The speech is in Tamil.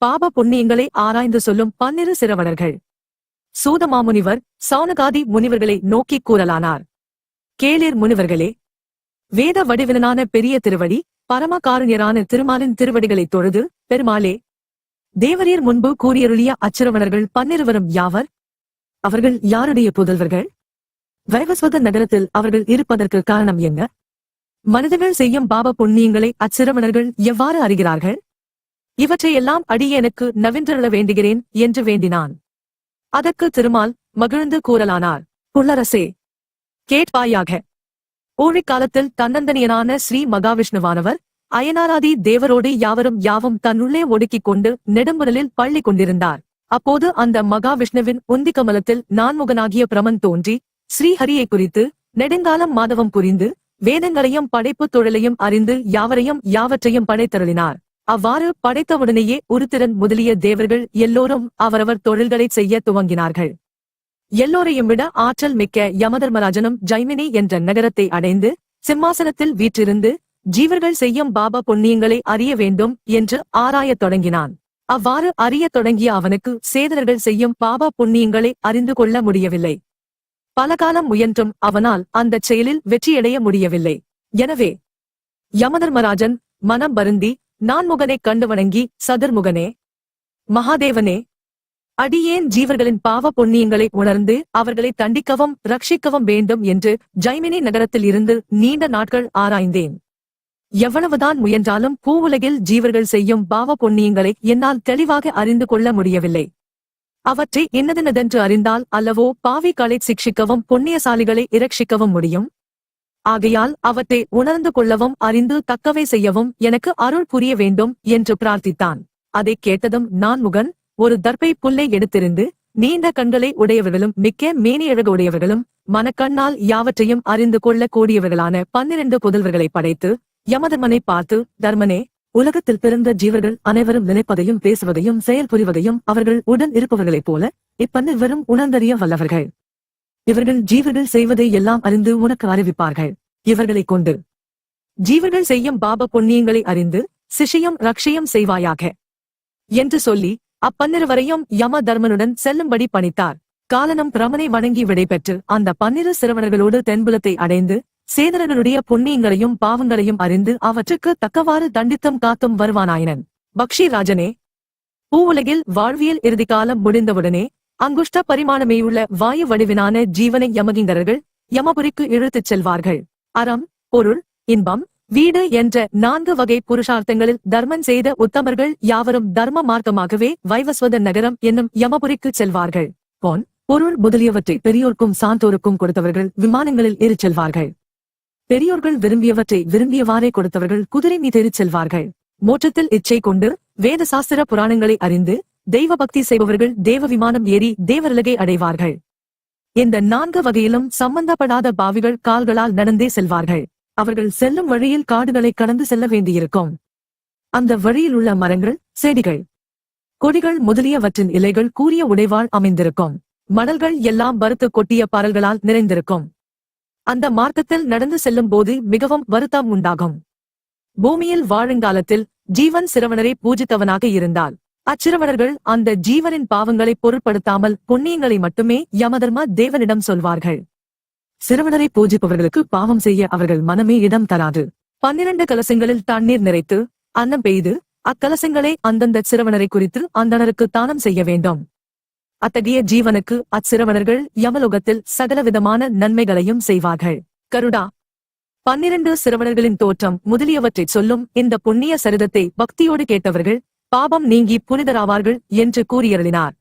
பாப புண்ணியங்களை ஆராய்ந்து சொல்லும் 12 சிரவணர்கள். சூதமாமுனிவர் சௌனகாதி முனிவர்களை நோக்கிக் கூறலானார். கேளீர் முனிவர்களே, வேத வடிவிலனான பெரிய திருவடி பரமகாருண்யரான திருமாலின் திருவடிகளைத் தொழுது, பெருமாளே, தேவரீர் முன்பு கூறியருளிய அச்சிரவணர்கள் 12 யாவர்? அவர்கள் யாருடைய புதல்வர்கள்? வைவஸ்வத நகரத்தில் அவர்கள் இருப்பதற்கு காரணம் என்ன? மனிதர்கள் செய்யும் பாப புண்ணியங்களை அச்சிரவணர்கள் எவ்வாறு அறிகிறார்கள்? இவற்றையெல்லாம் அடியேனுக்கு நவின்றருள வேண்டுகிறேன் என்று வேண்டினான். அதற்கு திருமால் மகிழ்ந்து கூறலானார். புல்லரசே, கேட்பாயாக. ஊழிக்காலத்தில் தன்னந்தனியனான ஸ்ரீ மகாவிஷ்ணுவானவர் அயனாராதி தேவரோடு யாவும் தன்னுள்ளே ஒடுக்கிக் கொண்டு நெடும்புரலில் பள்ளி கொண்டிருந்தார். அப்போது அந்த மகாவிஷ்ணுவின் உந்திகமலத்தில் நான்முகனாகிய பிரமன் தோன்றி ஸ்ரீஹரியை குறித்து நெடுங்காலம் மாதவம் புரிந்து வேதங்களையும் படைப்புத் தொழிலையும் அறிந்து யாவற்றையும் படைத்தருளினார். அவ்வாறு படைத்தவுடனேயே உருத்திரன் முதலிய தேவர்கள் எல்லோரும் அவரவர் தொழில்களைச் செய்ய துவங்கினார்கள். எல்லோரையும் விட ஆற்றல் மிக்க யமதர்மராஜனும் ஜைமினி என்ற நகரத்தை அடைந்து சிம்மாசனத்தில் வீற்றிருந்து ஜீவர்கள் செய்யும் பாப புண்ணியங்களை அறிய வேண்டும் என்று ஆராயத் தொடங்கினான். அவ்வாறு அறியத் தொடங்கிய அவனுக்கு சேதனர்கள் செய்யும் பாப புண்ணியங்களை அறிந்து கொள்ள முடியவில்லை. பலகாலம் முயன்றும் அவனால் அந்தச் செயலில் வெற்றியடைய முடியவில்லை. எனவே யமதர்மராஜன் மனம் வருந்தி நான்முகனைக் கண்டு வணங்கி, சதுர்முகனே, மகாதேவனே, அடியேன் ஜீவர்களின் பாவ புண்ணியங்களை உணர்ந்து அவர்களை தண்டிக்கவும் ரட்சிக்கவும் வேண்டும் என்று ஜைமினி நகரத்தில் இருந்து நீண்ட நாட்கள் ஆராய்ந்தேன். எவ்வளவுதான் முயன்றாலும் பூவுலகில் ஜீவர்கள் செய்யும் பாவ புண்ணியங்களை என்னால் தெளிவாக அறிந்து கொள்ள முடியவில்லை. அவற்றை இன்னதென்று அறிந்தால் அல்லவோ பாவிகளை சிக்ஷிக்கவும் புண்ணியசாலிகளை இரட்சிக்கவும் முடியும். ஆகையால் அவற்றை உணர்ந்து கொள்ளவும் அறிந்து தக்கவை செய்யவும் எனக்கு அருள் புரிய வேண்டும் என்று பிரார்த்தித்தான். அதைக் கேட்டதும் நான்முகன் ஒரு தர்பை புல்லை எடுத்திருந்து நீண்ட கண்களை உடையவர்களும் மிக்க மேனியழகு உடையவர்களும் மனக்கண்ணால் யாவற்றையும் அறிந்து கொள்ள கூடியவர்களான 12 புதல்வர்களை படைத்து யமதர்மனை பார்த்து, தர்மனே, உலகத்தில் பிறந்த ஜீவர்கள் அனைவரும் நினைப்பதையும் பேசுவதையும் செயல் புரிவதையும் அவர்கள் உடன் இருப்பவர்களைப் போல இப்பன்னிருவரும் உணர்ந்தறிய வல்லவர்கள். இவர்கள் ஜீவர்கள் செய்வதை எல்லாம் அறிந்து உனக்கு அறிவிப்பார்கள். இவர்களைக் கொண்டு ஜீவர்கள் செய்யும் பாப புண்ணியங்களை அறிந்து சிஷியம் ரக்ஷியம் செய்வாயாக என்று சொல்லி அப்பன்னிருவரையும் யம தர்மனுடன் செல்லும்படி பணித்தார். காலனும் பிரமனை வணங்கி விடைபெற்று அந்த 12 சிரவணர்களோடு தென்புலத்தை அடைந்து சேதனர்களுடைய புண்ணியங்களையும் பாவங்களையும் அறிந்து அவற்றுக்கு தக்கவாறு தண்டித்தம் காத்தும் வருவானாயினன். பக்ஷி ராஜனே, பூவுலகில் வாழ்வியல் இறுதி காலம் முடிந்தவுடனே அங்குஷ்ட பரிமாணமேயுள்ள வாயு வடிவினான ஜீவனை யமகிங்கரர்கள் யமபுரிக்கு இழுத்துச் செல்வார்கள். அறம், பொருள், இன்பம், வீடு என்ற 4 வகை புருஷார்த்தங்களில் தர்மம் செய்த உத்தமர்கள் யாவரும் தர்ம மார்க்கமாகவே வைவஸ்வத நகரம் என்னும் யமபுரிக்கு செல்வார்கள். பொன், பொருள் முதலியவற்றை பெரியோர்க்கும் சான்றோருக்கும் கொடுத்தவர்கள் விமானங்களில் ஏறிச் செல்வார்கள். பெரியோர்கள் விரும்பியவற்றை விரும்பியவாறே கொடுத்தவர்கள் குதிரை மீதேறிச் செல்வார்கள். மோட்சத்தில் இச்சை கொண்டு வேத சாஸ்திர புராணங்களை அறிந்து தெய்வ பக்தி செய்பவர்கள் தேவ விமானம் ஏறி தேவரலகை அடைவார்கள். இந்த 4 வகையிலும் சம்பந்தப்படாத பாவிகள் கால்களால் நடந்தே செல்வார்கள். அவர்கள் செல்லும் வழியில் காடுகளை கடந்து செல்ல வேண்டியிருக்கும். அந்த வழியில் உள்ள மரங்கள், செடிகள், கொடிகள் முதலியவற்றின் இலைகள் கூரிய உடைவாள் அமைந்திருக்கும். மணல்கள் எல்லாம் வறுத்து கொட்டிய பரல்களால் நிறைந்திருக்கும். அந்த மார்க்கத்தில் நடந்து செல்லும் போது மிகவும் வருத்தம் உண்டாகும். பூமியில் வாழுங்காலத்தில் ஜீவன் சிரவணரை பூஜித்தவனாக இருந்தால் அச்சிரவணர்கள் அந்த ஜீவனின் பாவங்களை பொருட்படுத்தாமல் புண்ணியங்களை மட்டுமே யமதர்ம தேவனிடம் சொல்வார்கள். சிரவணரை பூஜிப்பவர்களுக்கு பாவம் செய்ய அவர்கள் மனமே இடம் தராது. 12 கலசங்களில் தண்ணீர் நிறைத்து அன்னம் பெய்து அக்கலசங்களை அந்தந்த சிரவணரை குறித்து அந்தணருக்கு தானம் செய்ய வேண்டும். அத்தகைய ஜீவனுக்கு அச்சிரவணர்கள் யமலோகத்தில் சகலவிதமான நன்மைகளையும் செய்வார்கள். கருடா, 12 சிரவணர்களின் தோற்றம் முதலியவற்றைச் சொல்லும் இந்த புண்ணிய சரிதத்தை பக்தியோடு கேட்டவர்கள் பாபம் நீங்கி புனிதராவார்கள் என்று கூறியருளினார்.